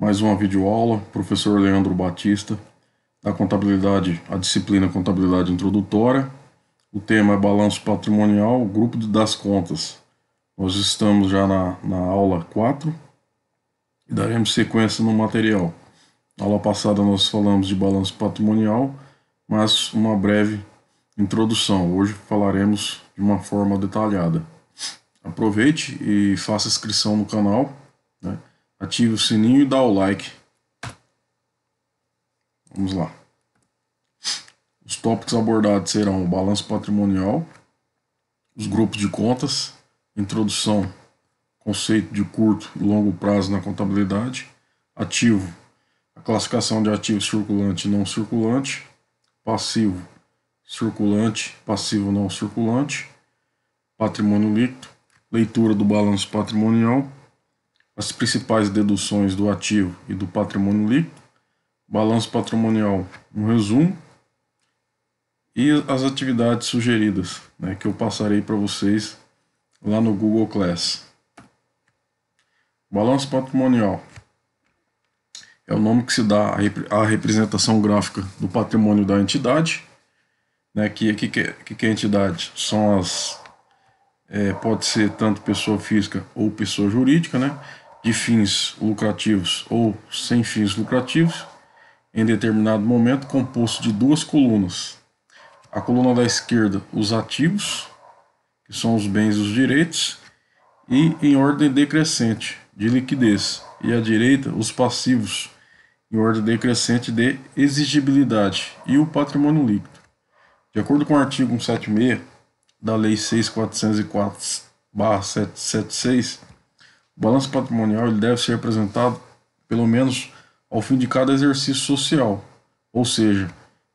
Mais uma videoaula, professor Leandro Batista, da contabilidade, a disciplina Contabilidade Introdutória. O tema é balanço patrimonial, grupo das contas. Nós estamos já na aula 4 e daremos sequência no material. Na aula passada nós falamos de balanço patrimonial, mas uma breve introdução. Hoje falaremos de uma forma detalhada. Aproveite e faça inscrição no canal, né? Ative o sininho e dá o like. Vamos lá. Os tópicos abordados serão o balanço patrimonial, os grupos de contas, introdução, conceito de curto e longo prazo na contabilidade, ativo, a classificação de ativo circulante e não circulante, passivo, circulante, passivo não circulante, patrimônio líquido, leitura do balanço patrimonial, as principais deduções do ativo e do patrimônio líquido, balanço patrimonial, um resumo, e as atividades sugeridas, né, que eu passarei para vocês lá no Google Class. Balanço patrimonial é o nome que se dá à representação gráfica do patrimônio da entidade, né, que é a entidade? São pode ser tanto pessoa física ou pessoa jurídica, né, de fins lucrativos ou sem fins lucrativos, em determinado momento composto de duas colunas. A coluna da esquerda, os ativos, que são os bens e os direitos, e em ordem decrescente de liquidez. E à direita, os passivos, em ordem decrescente de exigibilidade, e o patrimônio líquido. De acordo com o artigo 176 da Lei 6.404/776, o balanço patrimonial ele deve ser apresentado pelo menos ao fim de cada exercício social, ou seja,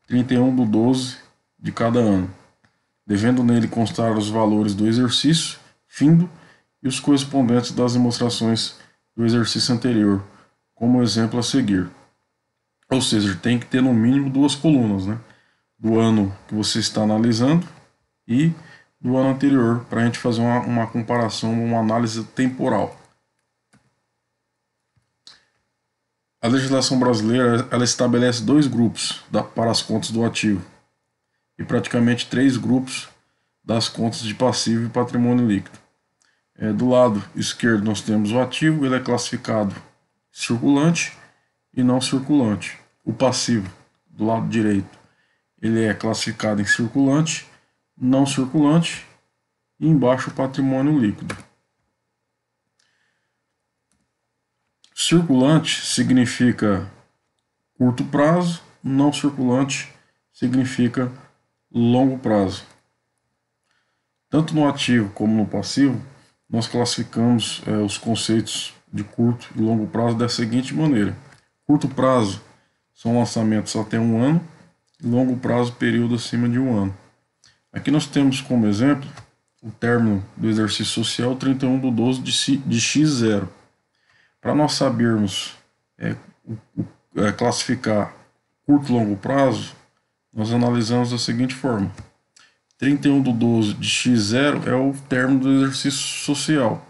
31/12 de cada ano, devendo nele constar os valores do exercício findo e os correspondentes das demonstrações do exercício anterior, como exemplo a seguir. Ou seja, tem que ter no mínimo duas colunas, né? Do ano que você está analisando e do ano anterior, para a gente fazer uma comparação, uma análise temporal. A legislação brasileira ela estabelece dois grupos para as contas do ativo e praticamente três grupos das contas de passivo e patrimônio líquido. Do lado esquerdo nós temos o ativo, ele é classificado circulante e não circulante. O passivo, do lado direito, ele é classificado em circulante, não circulante e embaixo o patrimônio líquido. Circulante significa curto prazo, não circulante significa longo prazo. Tanto no ativo como no passivo, nós classificamos os conceitos de curto e longo prazo da seguinte maneira. Curto prazo são lançamentos até um ano, e longo prazo período acima de um ano. Aqui nós temos como exemplo o término do exercício social 31/12 de X0. Para nós sabermos classificar curto e longo prazo, nós analisamos da seguinte forma. 31/12 de X0 é o término do exercício social.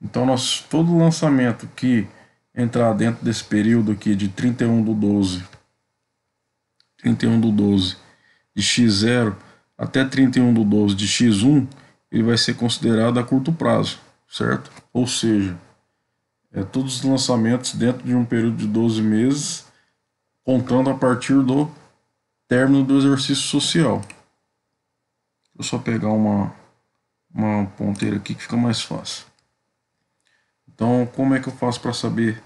Então, todo lançamento que entrar dentro desse período aqui de 31/12 de X0 até 31/12 de X1, ele vai ser considerado a curto prazo, certo? Ou seja, todos os lançamentos dentro de um período de 12 meses, contando a partir do término do exercício social. Vou só pegar uma ponteira aqui que fica mais fácil. Então, como é que eu faço para saber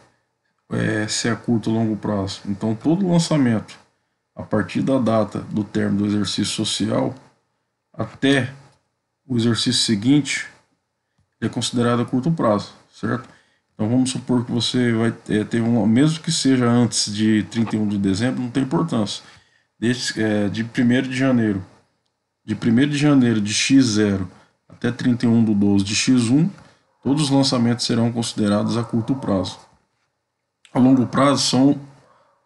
se é curto ou longo prazo? Então, todo lançamento, a partir da data do término do exercício social até o exercício seguinte, é considerado a curto prazo, certo? Então, vamos supor que você vai ter mesmo que seja antes de 31 de dezembro, não tem importância. De 1º de janeiro. De 1º de janeiro de X0 até 31/12 de X1, todos os lançamentos serão considerados a curto prazo. A longo prazo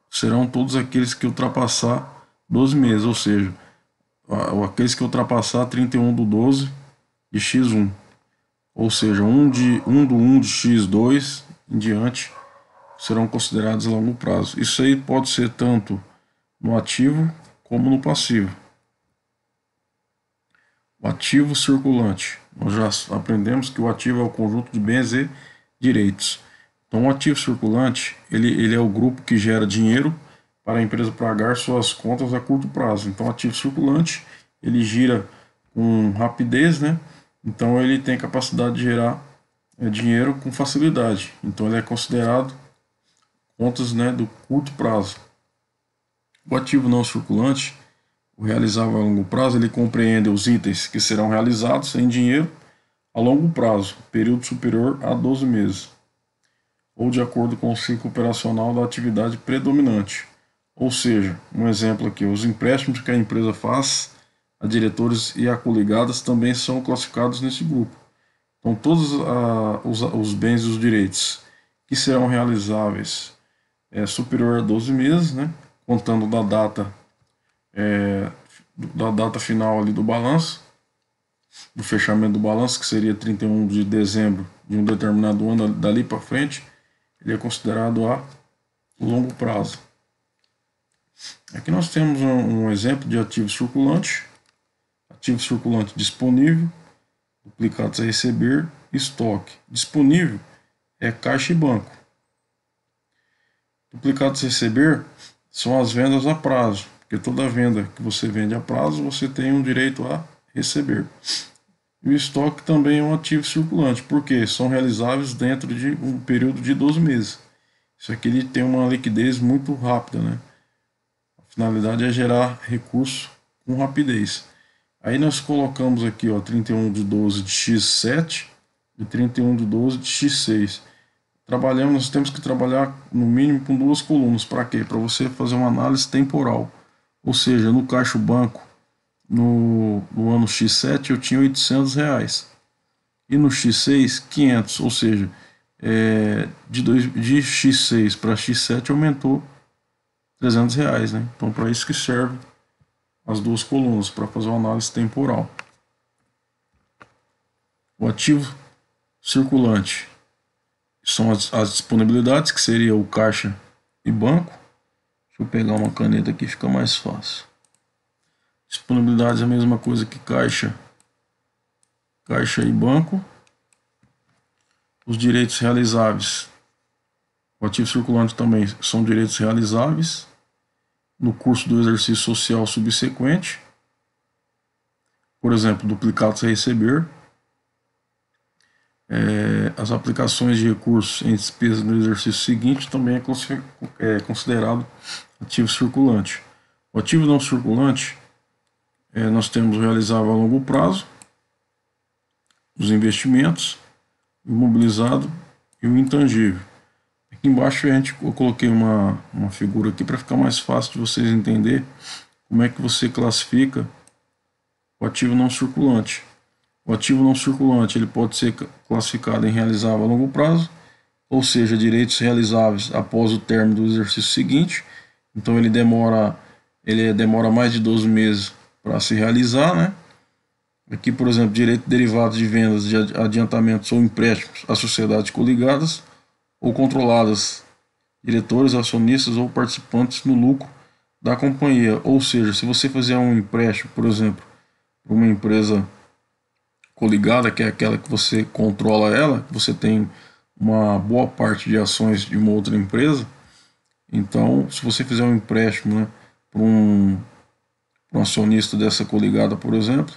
serão todos aqueles que ultrapassar 12 meses, ou seja, aqueles que ultrapassar 31/12 de X1. Ou seja, 1 de X2 em diante serão considerados a longo prazo. Isso aí pode ser tanto no ativo como no passivo. O ativo circulante. Nós já aprendemos que o ativo é o conjunto de bens e direitos. Então, o ativo circulante, ele é o grupo que gera dinheiro para a empresa pagar suas contas a curto prazo. Então, o ativo circulante, ele gira com rapidez, né? Então, ele tem capacidade de gerar dinheiro com facilidade. Então, ele é considerado contas, né, do curto prazo. O ativo não circulante, o realizável a longo prazo, ele compreende os itens que serão realizados em dinheiro a longo prazo, período superior a 12 meses, ou de acordo com o ciclo operacional da atividade predominante. Ou seja, um exemplo aqui, os empréstimos que a empresa faz a diretores e a coligadas também são classificados nesse grupo. Então, todos os bens e os direitos que serão realizáveis superior a 12 meses, né, contando da data final ali do balanço, do fechamento do balanço, que seria 31 de dezembro de um determinado ano, dali para frente, ele é considerado a longo prazo. Aqui nós temos um exemplo de ativo circulante disponível, duplicados a receber, estoque. Disponível é caixa e banco. Duplicados a receber são as vendas a prazo, porque toda venda que você vende a prazo, você tem um direito a receber. E o estoque também é um ativo circulante, porque são realizáveis dentro de um período de 12 meses. Isso aqui ele tem uma liquidez muito rápida, né? A finalidade é gerar recurso com rapidez. Aí nós colocamos aqui, ó, 31 de 12 de x7 e 31 de 12 de x6. Nós temos que trabalhar no mínimo com duas colunas. Para quê? Para você fazer uma análise temporal. Ou seja, no caixa banco, no ano x7 eu tinha R$ 800 e no x6 500, ou seja, de x6 para x7 aumentou R$ 300, né? Então, para isso que serve as duas colunas, para fazer uma análise temporal. O ativo circulante são as disponibilidades, que seria o caixa e banco. Deixa eu pegar uma caneta aqui, fica mais fácil. Disponibilidades é a mesma coisa que caixa e banco. Os direitos realizáveis, o ativo circulante também são direitos realizáveis no curso do exercício social subsequente. Por exemplo, duplicados a receber. As aplicações de recursos em despesas no exercício seguinte também é considerado ativo circulante. O ativo não circulante, nós temos o realizável a longo prazo, os investimentos, o imobilizado e o intangível. Aqui embaixo eu coloquei uma figura aqui para ficar mais fácil de vocês entenderem como é que você classifica o ativo não circulante. O ativo não circulante ele pode ser classificado em realizável a longo prazo, ou seja, direitos realizáveis após o término do exercício seguinte. Então ele demora mais de 12 meses para se realizar, né? Aqui, por exemplo, direito derivado de vendas de adiantamentos ou empréstimos a sociedades coligadas ou controladas, diretores, acionistas ou participantes no lucro da companhia. Ou seja, se você fizer um empréstimo, por exemplo, para uma empresa coligada, que é aquela que você controla ela, você tem uma boa parte de ações de uma outra empresa. Então, se você fizer um empréstimo, né, para um acionista dessa coligada, por exemplo,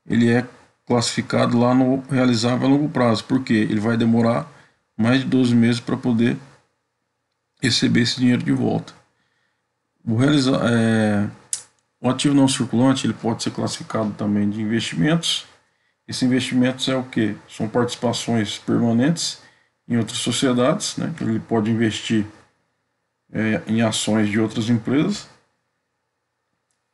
ele é classificado lá no realizável a longo prazo, porque ele vai demorar mais de 12 meses para poder receber esse dinheiro de volta. O ativo não circulante ele pode ser classificado também de investimentos. Esses investimentos é o que? São participações permanentes em outras sociedades, né? Que ele pode investir em ações de outras empresas.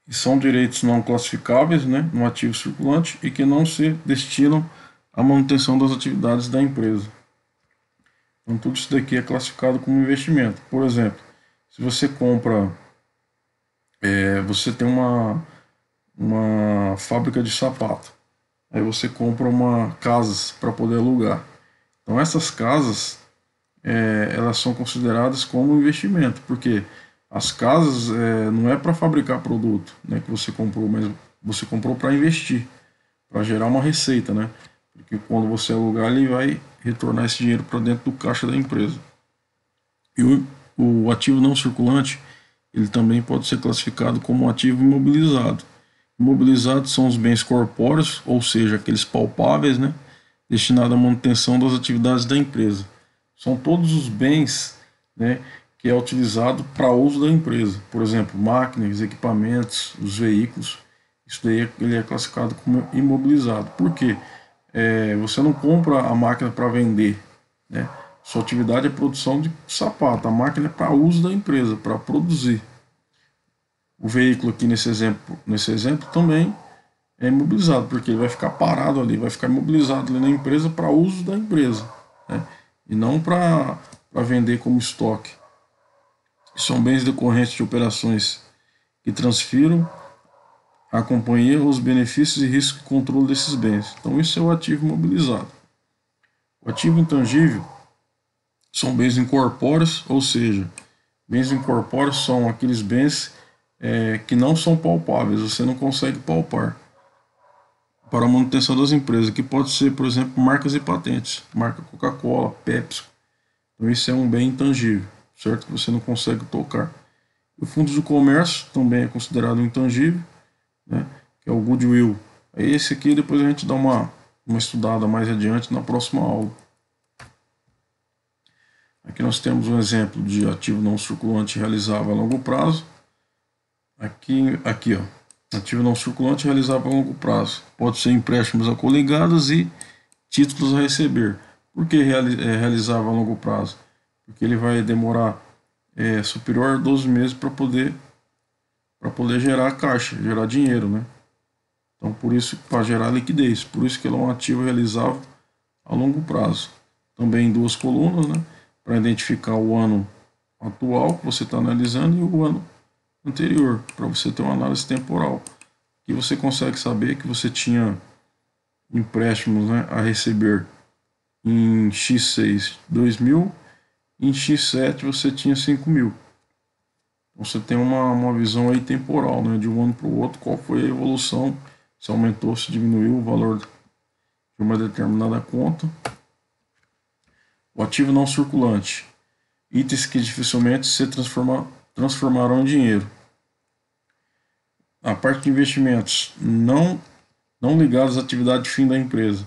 E são direitos não classificáveis, né, no ativo circulante e que não se destinam à manutenção das atividades da empresa. Então tudo isso daqui é classificado como investimento. Por exemplo, se você compra, você tem uma fábrica de sapato, aí você compra casas para poder alugar. Então essas casas elas são consideradas como investimento, porque as casas não é para fabricar produto, né, que você comprou, mas você comprou para investir, para gerar uma receita, né? Porque quando você alugar, ele vai retornar esse dinheiro para dentro do caixa da empresa. E o ativo não circulante, ele também pode ser classificado como um ativo imobilizado. Imobilizados são os bens corpóreos, ou seja, aqueles palpáveis, né, destinados à manutenção das atividades da empresa. São todos os bens, né, que é utilizado para uso da empresa. Por exemplo, máquinas, equipamentos, os veículos. Isso daí ele é classificado como imobilizado. Por quê? Você não compra a máquina para vender, né? Sua atividade é produção de sapato. A máquina é para uso da empresa, para produzir. O veículo aqui nesse exemplo também é imobilizado, porque ele vai ficar parado ali, vai ficar imobilizado ali na empresa para uso da empresa, né? E não para vender como estoque. São bens decorrentes de operações que transfiram à companhia os benefícios e riscos de controle desses bens. Então, isso é o ativo imobilizado. O ativo intangível são bens incorpóreos, ou seja, bens incorpóreos são aqueles bens que não são palpáveis, você não consegue palpar, para a manutenção das empresas, que pode ser, por exemplo, marcas e patentes, marca Coca-Cola, Pepsi. Então isso é um bem intangível, certo? Que você não consegue tocar. O fundo de comércio também é considerado um intangível, né? Que é o goodwill. Aí esse aqui depois a gente dá uma estudada mais adiante na próxima aula. Aqui nós temos um exemplo de ativo não circulante realizável a longo prazo. Aqui, ó. Ativo não circulante realizável a longo prazo. Pode ser empréstimos a coligadas e títulos a receber. Por que realizável a longo prazo? Porque ele vai demorar superior a 12 meses para poder gerar caixa, gerar dinheiro, né? Então, por isso, para gerar liquidez. Por isso que ele é um ativo realizável a longo prazo. Também em duas colunas, né? Para identificar o ano atual que você está analisando e o ano anterior, para você ter uma análise temporal. Que você consegue saber que você tinha empréstimos, né, a receber em X6 2.000, em X7 você tinha 5.000. Então você tem uma visão aí temporal, né, de um ano para o outro, qual foi a evolução, se aumentou, se diminuiu o valor de uma determinada conta. O ativo não circulante, itens que dificilmente se transformarão em dinheiro. A parte de investimentos não ligados à atividade fim da empresa.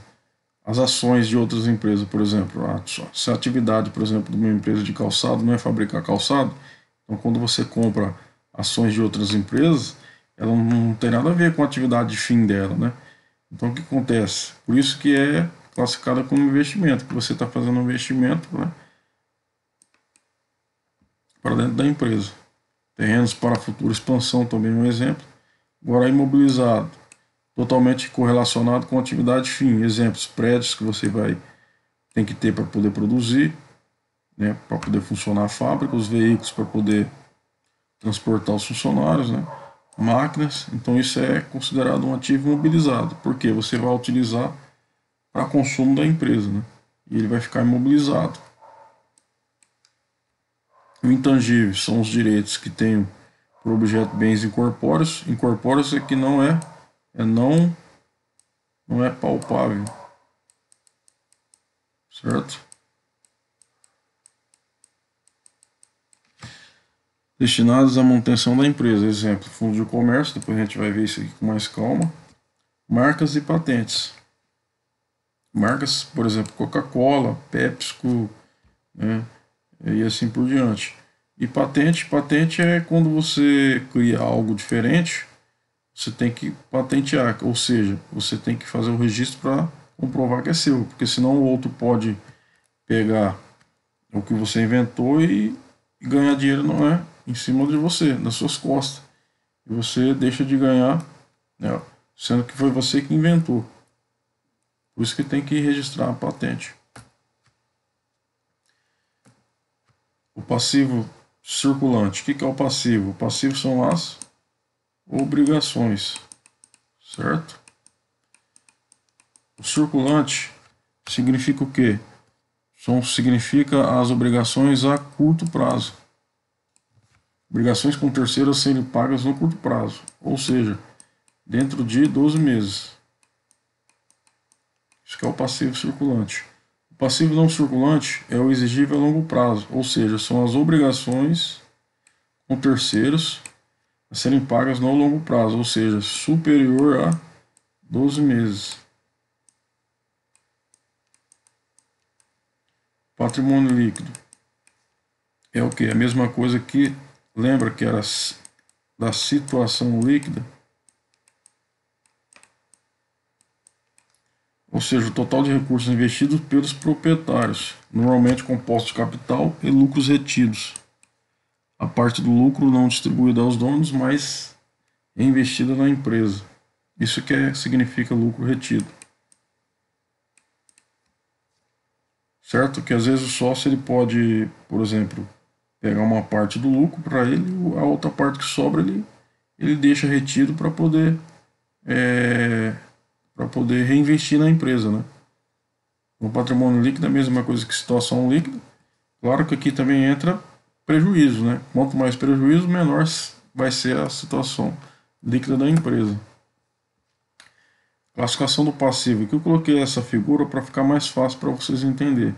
As ações de outras empresas, por exemplo, se a atividade, por exemplo, de uma empresa de calçado não é fabricar calçado, então quando você compra ações de outras empresas, ela não tem nada a ver com a atividade de fim dela, né? Então o que acontece? Por isso que é classificada como investimento, que você está fazendo um investimento, né, para dentro da empresa. Terrenos para futura expansão também é um exemplo. Agora imobilizado, totalmente correlacionado com a atividade fim. Exemplos, prédios que você tem que ter para poder produzir, né, para poder funcionar a fábrica, os veículos para poder transportar os funcionários, né, máquinas. Então isso é considerado um ativo imobilizado, porque você vai utilizar para consumo da empresa, né, e ele vai ficar imobilizado. O intangível são os direitos que têm por objeto bens incorpóreos. Incorpóreos é que não é palpável, certo? Destinados à manutenção da empresa. Exemplo, fundo de comércio, depois a gente vai ver isso aqui com mais calma. Marcas e patentes. Marcas, por exemplo, Coca-Cola, PepsiCo, né, e assim por diante. E patente é quando você cria algo diferente, você tem que patentear, ou seja, você tem que fazer o registro para comprovar que é seu, porque senão o outro pode pegar o que você inventou e ganhar dinheiro, não é em cima de você, nas suas costas. E você deixa de ganhar, né, sendo que foi você que inventou. Por isso que tem que registrar a patente. O passivo circulante. O que é o passivo? O passivo são as obrigações, certo? O circulante significa o quê? significa as obrigações a curto prazo. Obrigações com terceiros a serem pagas no curto prazo, ou seja, dentro de 12 meses. Isso que é o passivo circulante. O passivo não circulante é o exigível a longo prazo, ou seja, são as obrigações com terceiros a serem pagas no longo prazo, ou seja, superior a 12 meses. Patrimônio líquido é o que? A mesma coisa que, lembra que era da situação líquida? Ou seja, o total de recursos investidos pelos proprietários, normalmente composto de capital e lucros retidos. A parte do lucro não distribuída aos donos, mas investida na empresa. Isso que significa lucro retido. Certo? Que às vezes o sócio ele pode, por exemplo, pegar uma parte do lucro para ele, a outra parte que sobra ele deixa retido para poder reinvestir na empresa, né? No patrimônio líquido é a mesma coisa que situação líquida. Claro que aqui também entra prejuízo, né? Quanto mais prejuízo, menor vai ser a situação líquida da empresa. Classificação do passivo. Aqui eu coloquei essa figura para ficar mais fácil para vocês entenderem.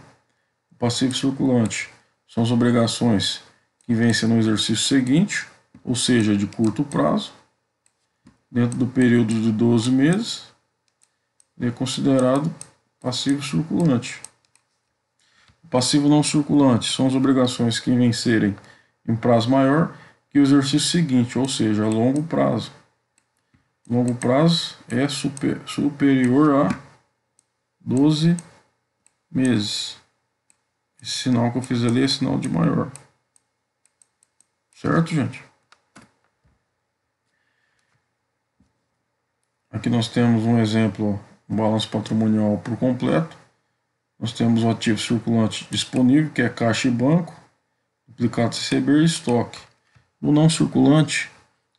O passivo circulante são as obrigações que vencem no exercício seguinte, ou seja, de curto prazo, dentro do período de 12 meses, é considerado passivo circulante. O passivo não circulante são as obrigações que vencerem em prazo maior que o exercício seguinte, ou seja, a longo prazo. Longo prazo é superior a 12 meses. Esse sinal que eu fiz ali é sinal de maior. Certo, gente? Aqui nós temos um exemplo, um balanço patrimonial por completo. Nós temos o ativo circulante disponível, que é caixa e banco, duplicados receber e estoque. No não circulante,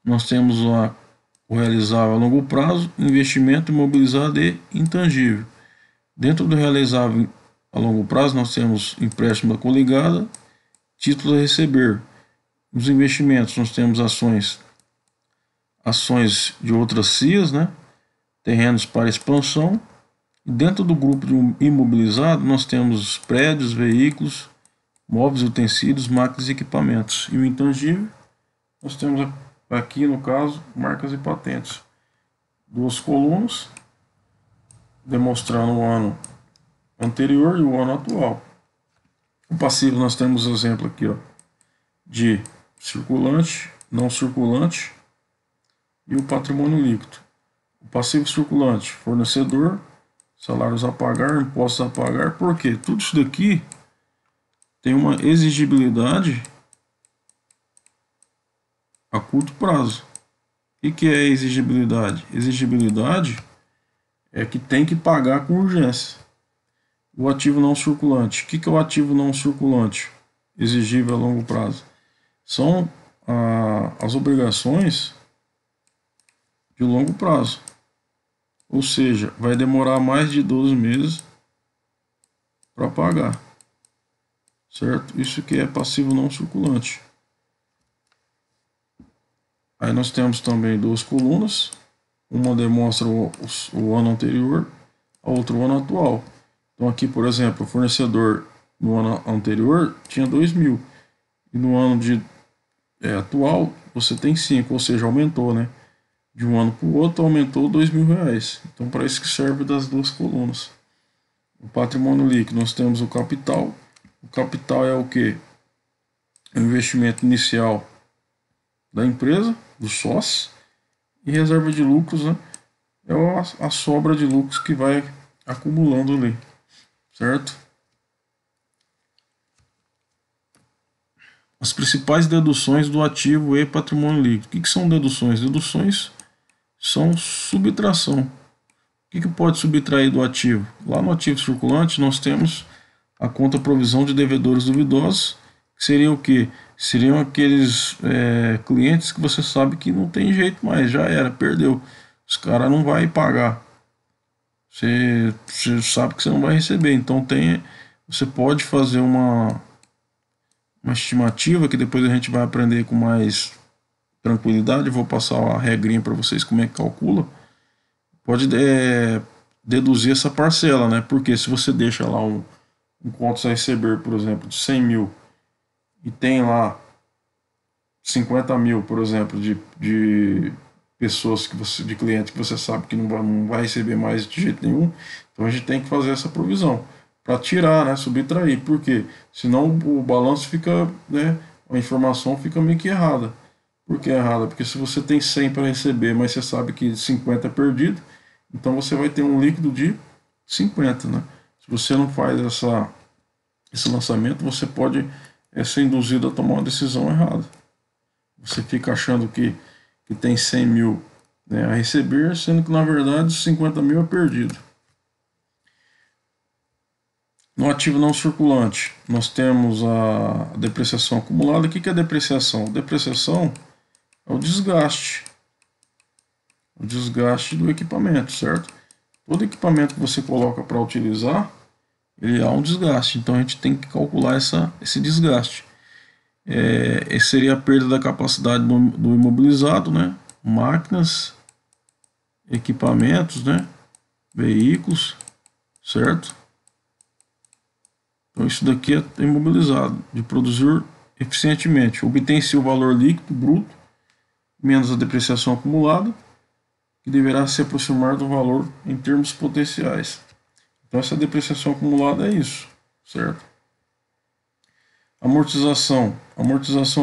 nós temos o realizável a longo prazo, investimento imobilizado e intangível. Dentro do realizável a longo prazo, nós temos empréstimo da coligada, título a receber. Nos investimentos, nós temos ações de outras CIAs, né? Terrenos para expansão. E dentro do grupo de imobilizado, nós temos prédios, veículos, móveis, utensílios, máquinas e equipamentos. E o intangível, nós temos aqui, no caso, marcas e patentes. Duas colunas, demonstrando o ano anterior e o ano atual. O passivo, nós temos exemplo aqui, ó, de circulante, não circulante e o patrimônio líquido. O passivo circulante, fornecedor, salários a pagar, impostos a pagar. Por quê? Tudo isso daqui tem uma exigibilidade a curto prazo. O que é exigibilidade? Exigibilidade é que tem que pagar com urgência. O ativo não circulante. O que é o ativo não circulante? Exigível a longo prazo. São as obrigações de longo prazo. Ou seja, vai demorar mais de 12 meses para pagar. Certo? Isso que é passivo não circulante. Aí nós temos também duas colunas. Uma demonstra o ano anterior, a outra o ano atual. Então aqui, por exemplo, o fornecedor no ano anterior tinha 2.000. E no ano atual você tem 5, ou seja, aumentou, né? De um ano para o outro aumentou R$2.000. Então para isso que serve das duas colunas. O patrimônio líquido, nós temos o capital. O capital é o que? É o investimento inicial da empresa, dos sócios. E reserva de lucros, né? É a sobra de lucros que vai acumulando ali. Certo? As principais deduções do ativo e patrimônio líquido. O que são deduções? Deduções são subtração. O que pode subtrair do ativo? Lá no ativo circulante nós temos a conta provisão de devedores duvidosos, que seria o quê? Seriam aqueles clientes que você sabe que não tem jeito mais, já era, perdeu. Os caras não vai pagar. Você sabe que você não vai receber, então você pode fazer uma estimativa que depois a gente vai aprender com mais tranquilidade. Vou passar a regrinha para vocês como é que calcula. Pode deduzir essa parcela, né? Porque se você deixa lá um contas a receber, por exemplo, de 100 mil e tem lá 50 mil, por exemplo, de pessoas de cliente que você sabe que não vai receber mais de jeito nenhum, então a gente tem que fazer essa provisão para tirar, né, subtrair, porque senão o balanço fica, né, a informação fica meio que errada. Por que errada? Porque se você tem 100 para receber, mas você sabe que 50 é perdido, então você vai ter um líquido de 50, né? Se você não faz esse lançamento, você pode ser induzido a tomar uma decisão errada. Você fica achando que tem 100 mil, né, a receber, sendo que na verdade 50 mil é perdido. No ativo não circulante, nós temos a depreciação acumulada. O que é depreciação? Depreciação é o desgaste do equipamento, certo? Todo equipamento que você coloca para utilizar, ele há um desgaste, então a gente tem que calcular esse desgaste. Esse seria a perda da capacidade do imobilizado, né? Máquinas, equipamentos, né? Veículos, certo? Então isso daqui é imobilizado, de produzir eficientemente. Obtém-se o valor líquido bruto menos a depreciação acumulada, que deverá se aproximar do valor em termos potenciais. Então essa depreciação acumulada é isso, certo? Amortização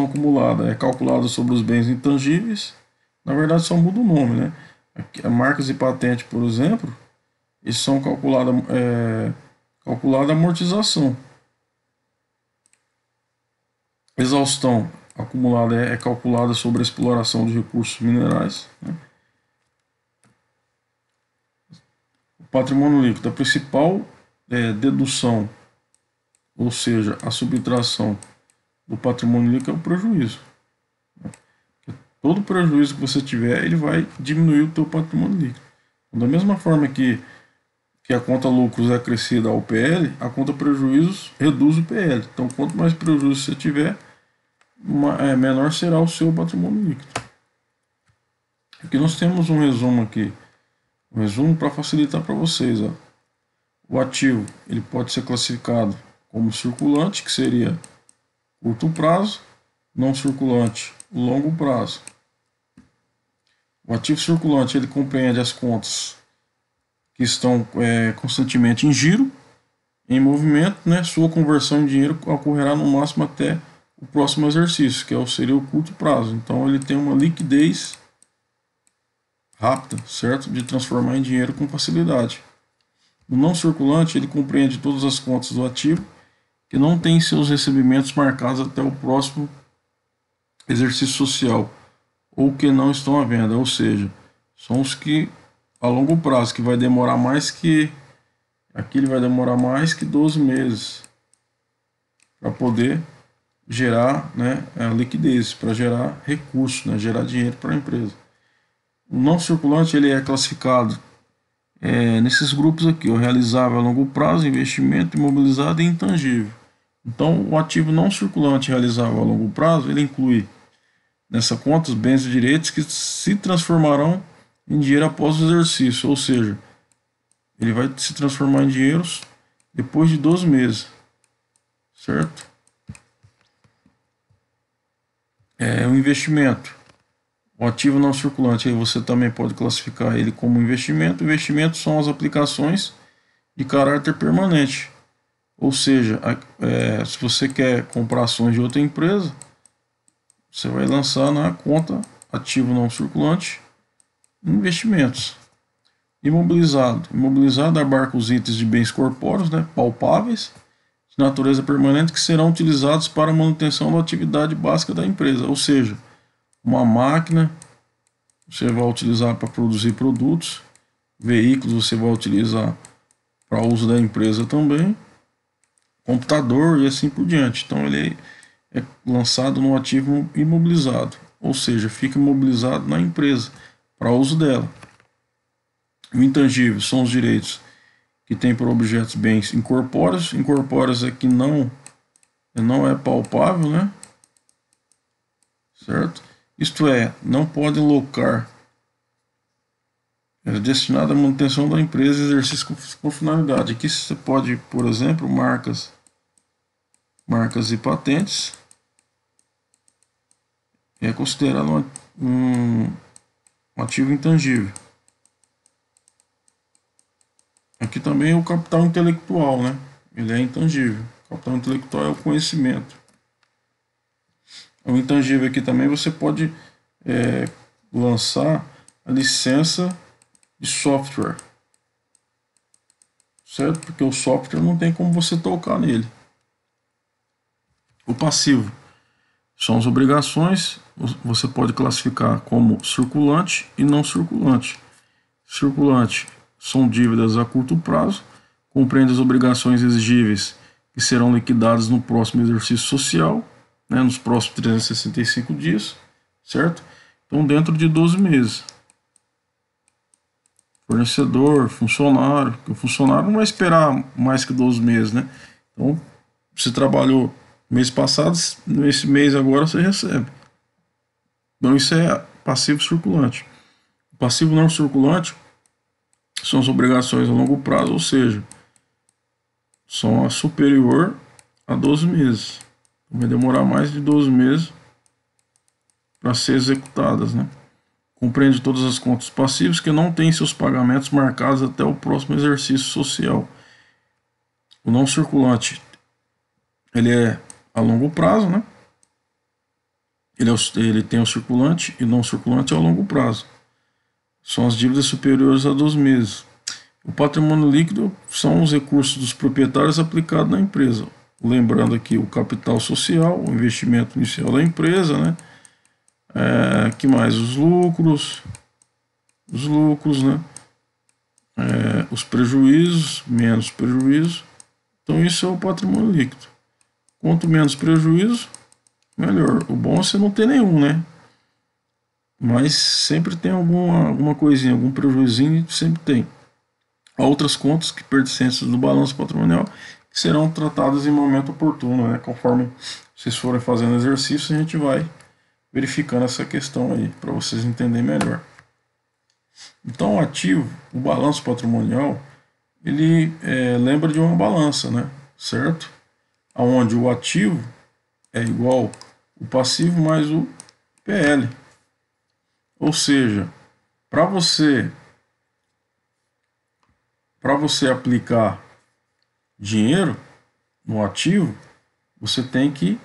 acumulada é calculada sobre os bens intangíveis. Na verdade só muda o nome, né? As marcas e patente, por exemplo, eles são calculada a amortização. Exaustão acumulada é calculada sobre a exploração de recursos minerais, né? O patrimônio líquido, a principal dedução, ou seja, a subtração do patrimônio líquido é o prejuízo. Todo prejuízo que você tiver, ele vai diminuir o teu patrimônio líquido. Da mesma forma que a conta lucros é acrescida ao PL, a conta prejuízos reduz o PL. Então, quanto mais prejuízo você tiver, menor será o seu patrimônio líquido. Aqui nós temos um resumo aqui, para facilitar para vocês. Ó. O ativo ele pode ser classificado como circulante, que seria curto prazo, não circulante, longo prazo. O ativo circulante ele compreende as contas que estão constantemente em giro, em movimento, né? Sua conversão em dinheiro ocorrerá no máximo até o próximo exercício, que seria o curto prazo. Então ele tem uma liquidez rápida, certo? De transformar em dinheiro com facilidade. O não circulante ele compreende todas as contas do ativo que não tem seus recebimentos marcados até o próximo exercício social ou que não estão à venda, ou seja, são os que a longo prazo, que vai demorar mais que aqui ele vai demorar mais que 12 meses para poder gerar, né, a liquidez, para gerar recursos, né, gerar dinheiro para a empresa. O não circulante ele é classificado nesses grupos aqui, ó, realizável a longo prazo, investimento, imobilizado e intangível. Então, o ativo não circulante realizável a longo prazo, ele inclui nessa conta os bens e direitos que se transformarão em dinheiro após o exercício, ou seja, ele vai se transformar em dinheiro depois de 12 meses, certo? O investimento, o ativo não circulante, aí você também pode classificar ele como investimento. Investimentos são as aplicações de caráter permanente, ou seja, se você quer comprar ações de outra empresa, você vai lançar na conta ativo não circulante investimentos. Imobilizado abarca os itens de bens corpóreos, né, palpáveis, de natureza permanente, que serão utilizados para a manutenção da atividade básica da empresa, ou seja, uma máquina você vai utilizar para produzir produtos, veículos você vai utilizar para uso da empresa também, computador e assim por diante. Então ele é lançado no ativo imobilizado, ou seja, fica imobilizado na empresa para uso dela. O intangível são os direitos que tem por objetos bens incorpóreos. Incorpóreos é que não é palpável, né? Certo? Isto é, não pode locar. É destinado à manutenção da empresa e exercício com finalidade. Aqui você pode, por exemplo, marcas e patentes. É considerado um ativo intangível. Aqui também é o capital intelectual, né? Ele é intangível. O capital intelectual é o conhecimento. O intangível aqui também você pode lançar a licença de software, certo? Porque o software não tem como você tocar nele. O passivo são as obrigações, você pode classificar como circulante e não circulante. Circulante são dívidas a curto prazo, compreende as obrigações exigíveis que serão liquidadas no próximo exercício social, né, nos próximos 365 dias, certo? Então, dentro de 12 meses. Fornecedor, funcionário, porque o funcionário não vai esperar mais que 12 meses, né? Então, você trabalhou mês passado, nesse mês agora você recebe. Então, isso é passivo circulante. O passivo não circulante são as obrigações a longo prazo, ou seja, são a superior a 12 meses. Vai demorar mais de 12 meses para ser executadas, né? Compreende todas as contas passivas que não têm seus pagamentos marcados até o próximo exercício social. O não circulante, ele é a longo prazo, né? Ele tem o circulante e não circulante a longo prazo. São as dívidas superiores a 12 meses. O patrimônio líquido são os recursos dos proprietários aplicados na empresa. Lembrando aqui o capital social, o investimento inicial da empresa, né? Que mais? Os lucros, né? Os prejuízos, menos prejuízo. Então isso é o patrimônio líquido. Quanto menos prejuízo, melhor. O bom é você não ter nenhum, né? Mas sempre tem alguma coisinha, algum prejuízo, sempre tem. Há outras contas que pertencentes do balanço patrimonial que serão tratadas em momento oportuno, né? Conforme vocês forem fazendo exercício, a gente vai verificando essa questão aí para vocês entenderem melhor. Então, o ativo, o balanço patrimonial, ele lembra de uma balança, né? Certo? Onde o ativo é igual o passivo mais o PL. Ou seja, para você aplicar dinheiro no ativo, você tem que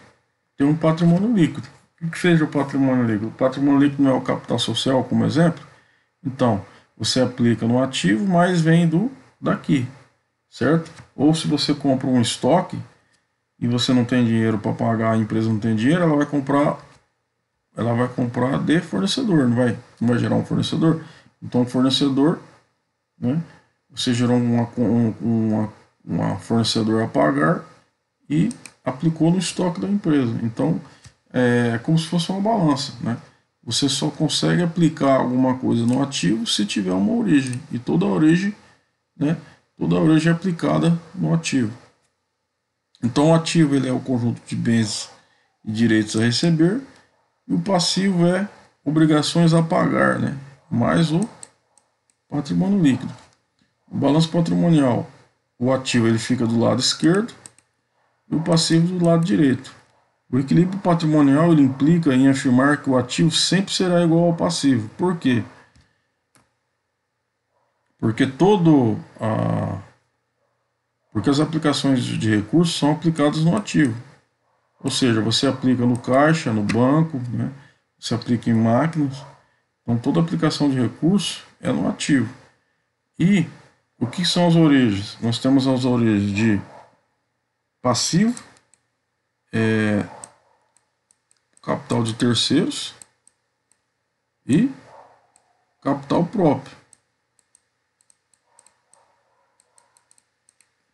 ter um patrimônio líquido. O que seja o patrimônio líquido? O patrimônio líquido não é o capital social, como exemplo? Então, você aplica no ativo, mas vem daqui, certo? Ou se você compra um estoque e você não tem dinheiro para pagar, a empresa não tem dinheiro, ela vai comprar de fornecedor, não vai gerar um fornecedor. Então, o fornecedor, né? Você gerou uma fornecedor a pagar e aplicou no estoque da empresa. Então, é como se fosse uma balança, né? Você só consegue aplicar alguma coisa no ativo se tiver uma origem. E toda a origem, né? Toda a origem é aplicada no ativo. Então, o ativo ele é o conjunto de bens e direitos a receber. E o passivo é obrigações a pagar, né? Mais o patrimônio líquido. O balanço patrimonial, o ativo ele fica do lado esquerdo e o passivo do lado direito. O equilíbrio patrimonial ele implica em afirmar que o ativo sempre será igual ao passivo. Por quê? Porque porque as aplicações de recursos são aplicadas no ativo. Ou seja, você aplica no caixa, no banco, né? Você aplica em máquinas. Então toda aplicação de recurso é no ativo. E o que são as origens? Nós temos as origens de passivo, capital de terceiros e capital próprio.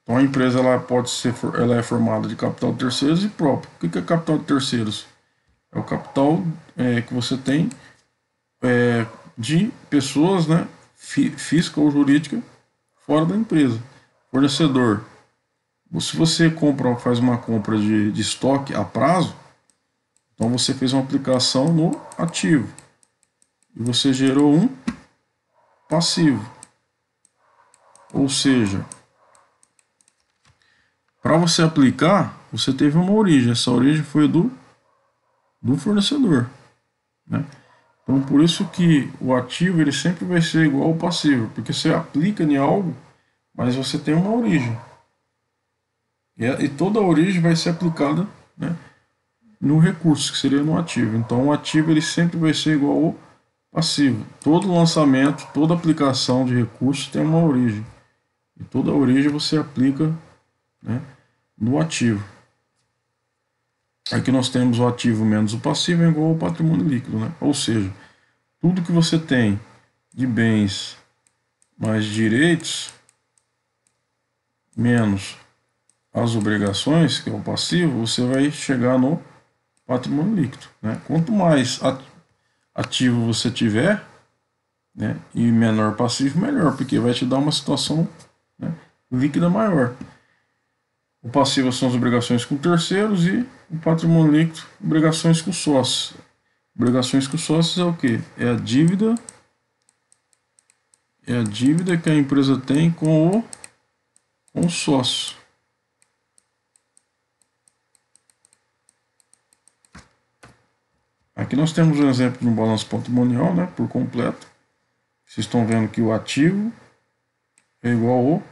Então a empresa ela é formada de capital de terceiros e próprio. O que é capital de terceiros? É o capital que você tem de pessoas, né, física ou jurídica fora da empresa. Fornecedor. Se você faz uma compra de estoque a prazo, então você fez uma aplicação no ativo e você gerou um passivo. Ou seja, para você aplicar, você teve uma origem. Essa origem foi do fornecedor, né? Então, por isso que o ativo ele sempre vai ser igual ao passivo, porque você aplica em algo, mas você tem uma origem. E toda a origem vai ser aplicada, né, no recurso, que seria no ativo. Então, o ativo ele sempre vai ser igual ao passivo. Todo lançamento, toda aplicação de recurso tem uma origem. E toda a origem você aplica, né, no ativo. Aqui nós temos o ativo menos o passivo é igual ao patrimônio líquido, né? Ou seja, tudo que você tem de bens mais direitos menos as obrigações, que é o passivo, você vai chegar no patrimônio líquido, né? Quanto mais ativo você tiver, né, e menor passivo, melhor, porque vai te dar uma situação, né, líquida maior. O passivo são as obrigações com terceiros e o patrimônio líquido, obrigações com sócios. Obrigações com sócios é o que? É a dívida que a empresa tem com o sócio. Aqui nós temos um exemplo de um balanço patrimonial, né, por completo. Vocês estão vendo que o ativo é igual ao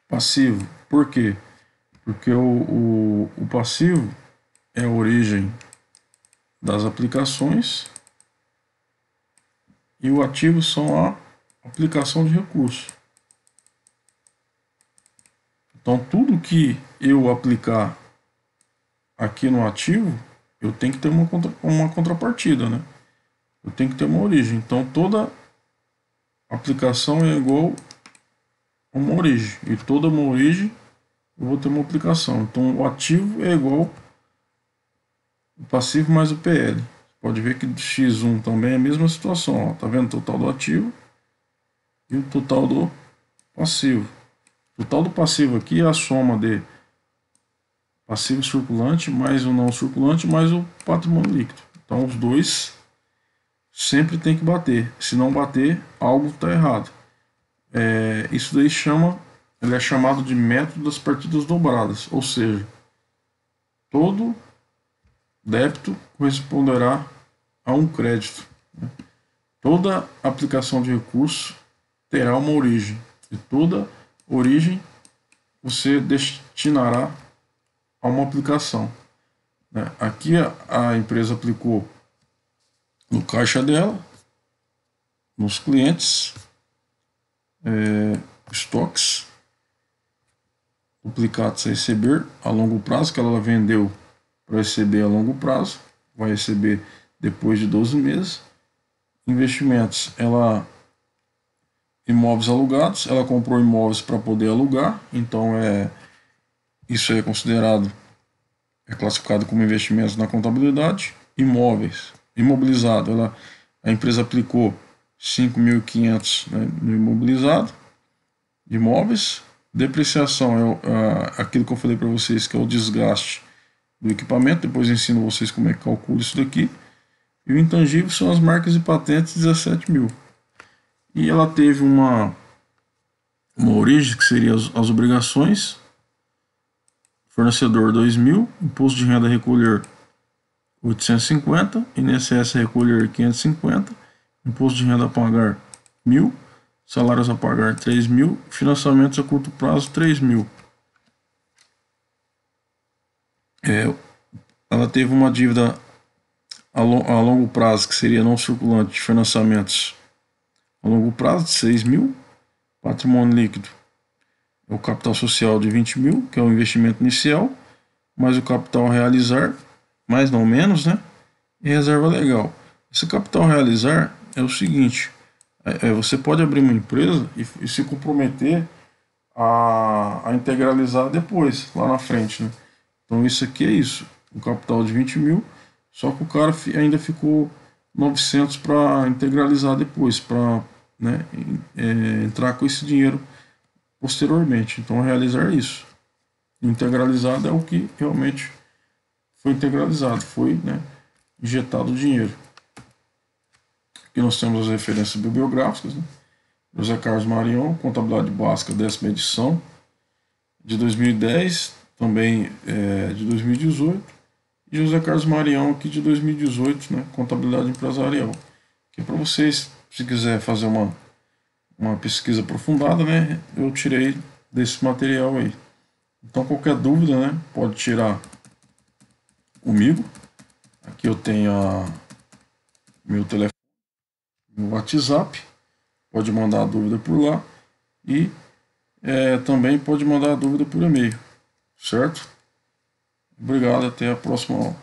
passivo. Por quê? Porque o passivo é a origem das aplicações e o ativo são a aplicação de recursos. Então, tudo que eu aplicar aqui no ativo, eu tenho que ter uma contrapartida, né? Eu tenho que ter uma origem. Então, toda aplicação é igual a uma origem. E toda uma origem eu vou ter uma aplicação. Então, o ativo é igual o passivo mais o PL. Pode ver que X1 também é a mesma situação. Ó. Tá vendo o total do ativo e o total do passivo. O total do passivo aqui é a soma de passivo circulante mais o não circulante mais o patrimônio líquido. Então, os dois sempre tem que bater. Se não bater, algo está errado. Isso daí ele é chamado de método das partidas dobradas, ou seja, todo débito corresponderá a um crédito. Toda aplicação de recurso terá uma origem, e toda origem você destinará a uma aplicação. Aqui a empresa aplicou no caixa dela, nos clientes, estoques, duplicados a receber a longo prazo, que ela vendeu para receber a longo prazo, vai receber depois de 12 meses. Investimentos, imóveis alugados, ela comprou imóveis para poder alugar, então isso é considerado, é classificado como investimentos na contabilidade. Imóveis, imobilizado, a empresa aplicou 5.500, né, no imobilizado de imóveis. Depreciação é aquilo que eu falei para vocês, que é o desgaste do equipamento. Depois eu ensino vocês como é que calcula isso daqui. E o intangível são as marcas e patentes, 17 mil. E ela teve uma origem que seria as obrigações. Fornecedor 2.000, imposto de renda a recolher 850, INSS a recolher 550, imposto de renda a pagar 1.000, salários a pagar 3.000, financiamentos a curto prazo 3.000. Ela teve uma dívida a longo prazo, que seria não circulante, de financiamentos a longo prazo de 6.000, patrimônio líquido é o capital social de 20.000, que é o investimento inicial, mais o capital a realizar, mais não menos, né? E reserva legal. Esse capital a realizar é o seguinte: você pode abrir uma empresa e se comprometer a integralizar depois, lá na frente, né? Então isso aqui é isso, o capital de 20.000, só que o cara ainda ficou 900 para integralizar depois, para, né, entrar com esse dinheiro posteriormente. Então, realizar isso. Integralizado é o que realmente foi integralizado, foi, né, injetado o dinheiro. Aqui nós temos as referências bibliográficas, né? José Carlos Maranhão, Contabilidade Básica, 10ª edição, de 2010, também de 2018, e José Carlos Maranhão aqui de 2018, né, Contabilidade Empresarial. Que para vocês, se quiser fazer uma pesquisa aprofundada, né, eu tirei desse material aí. Então qualquer dúvida, né, pode tirar comigo. Aqui eu tenho meu telefone, meu WhatsApp, pode mandar a dúvida por lá e também pode mandar a dúvida por e-mail, certo? Obrigado, até a próxima aula.